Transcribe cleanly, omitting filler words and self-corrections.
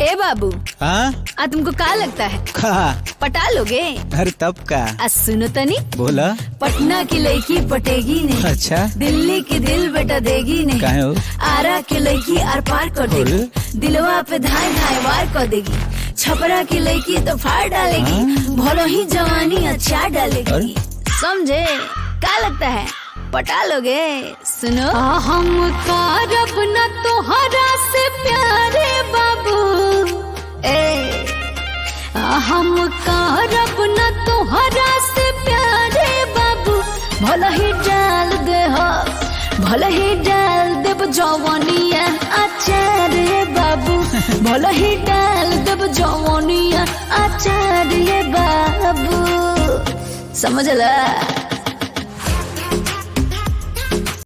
ए बाबू, हाँ तुमको क्या लगता है पटा लोगे? अरे तब का सुनो तनी, बोला। पटना की लड़की पटेगी नहीं, अच्छा दिल्ली की दिल बेटा देगी नहीं, काहे हो? आरा की लड़की आर पार कर देगी, दिलवा पे धाए धाए वार कर देगी, छपरा की लड़की तो फाड़ डालेगी, भलो ही जवानी अच्छा डालेगी। समझे? क्या लगता है पटा लोगे? सुनो, हम कारब न तोहरा से प्यारे बाबू, हम कारब न तोहरा से प्यारे बाबू, भला ही डाल दे हो, भला ही डाल देब जवानिया आचार्य बाबू, भला ही डाल देब जवानिया आचार्य बाबू। समझला?